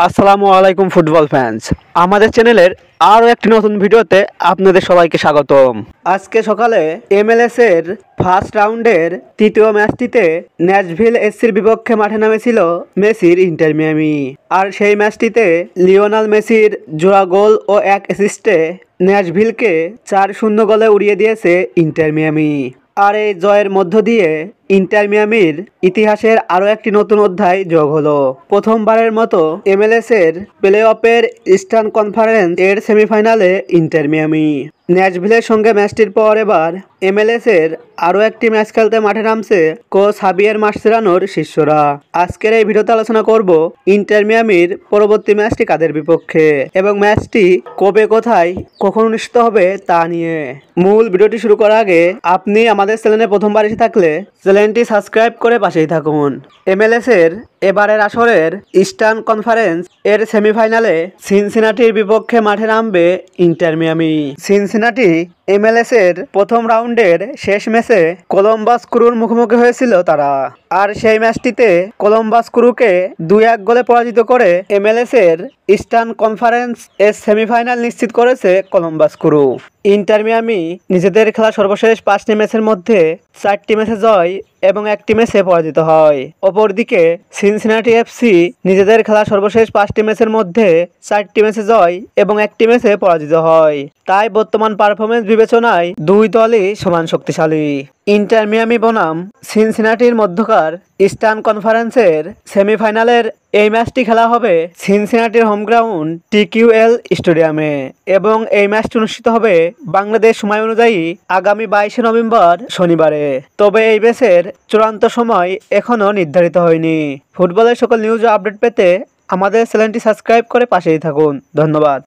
আসসালামু আলাইকুম football fans. আমাদের চ্যানেলের আরও একটি নতুন ভিডিওতে আপনাদের সবাইকে স্বাগতম। আজকে সকালে MLS এর ফার্স্ট রাউন্ডের তৃতীয় ম্যাচটিতে ন্যাশভিল এসসির বিপক্ষে মাঠে নামেছিল মেসির ইন্টার মিয়ামি। আর সেই ম্যাচটিতে লিওনেল মেসির জোড়া গোল ও এক অ্যাসিস্টে ন্যাশভিলকে 4-0 গোলে উড়িয়ে দিয়েছে ইন্টার মিয়ামি। আর এই জয়ের মধ্য দিয়ে ইন্টার মিয়ামির ইতিহাসের আরও একটি নতুন অধ্যায় যোগ হলো। প্রথমবারের মতো MLS এর প্লে অফের ইস্টার্ন কনফারেন্স এর সেমিফাইনালে ইন্টার মিয়ামি। ন্যাশভিলের সঙ্গে ম্যাচটির পর এবার MLS এর আরও একটি ম্যাচ খেলতে মাঠে নামছে কোচ হাবিয়ের মাসচেরানোর শিষ্যরা। আজকের এই ভিডিওতে আলোচনা করব ইন্টার মিয়ামির পরবর্তী ম্যাচটি কাদের বিপক্ষে এবং ম্যাচটি কবে, কোথায়, কখন অনুষ্ঠিত হবে তা নিয়ে। মূল ভিডিওটি শুরু করার আগে আপনি আমাদের চ্যানেলে প্রথমবার এসে থাকলে চ্যানেলটি সাবস্ক্রাইব করে পাশেই থাকুন। MLS এর এবারের আসরের ইস্টার্ন কনফারেন্স এর সেমিফাইনালে সিনসিনাটির বিপক্ষে মাঠে নামবে ইন্টার মিয়ামি। সিনসিনাটি MLS এর প্রথম রাউন্ডের শেষ ম্যাচে কলম্বাস ক্রুর মুখোমুখি হয়েছিল তারা। আর সেই ম্যাচটিতে কলম্বাস ক্রুকে 2-1 গোলে পরাজিত করে MLS এর ইস্টার্ন কনফারেন্স এর সেমিফাইনাল নিশ্চিত করেছে কলম্বাস ক্রু। ইন্টার মিয়ামি নিজেদের খেলা সর্বশেষ 5টি ম্যাচের মধ্যে 4টি ম্যাচে জয় এবং 1টি ম্যাচে পরাজিত হয়। অপরদিকে সিনসিনাটি FC নিজেদের খেলা সর্বশেষ 5টি ম্যাচের মধ্যে 4টি ম্যাচে জয় এবং 1টি ম্যাচে পরাজিত হয়। তাই বর্তমান পারফরমেন্স বিবেচনায় দুই দলই সমান শক্তিশালী। ইন্টার মিয়ামি বনাম সিনসিনাটির মধ্যকার ইস্টার্ন কনফারেন্সের সেমিফাইনালের এই ম্যাচটি খেলা হবে সিনসিনাটির হোম গ্রাউন্ড TQL স্টেডিয়ামে এবং এই ম্যাচটি অনুষ্ঠিত হবে বাংলাদেশ সময় অনুযায়ী আগামী 22শে নভেম্বর শনিবারে। তবে এই ম্যাচের চূড়ান্ত সময় এখনও নির্ধারিত হয়নি। ফুটবলের সকল নিউজ ও আপডেট পেতে আমাদের চ্যানেলটি সাবস্ক্রাইব করে পাশেই থাকুন। ধন্যবাদ।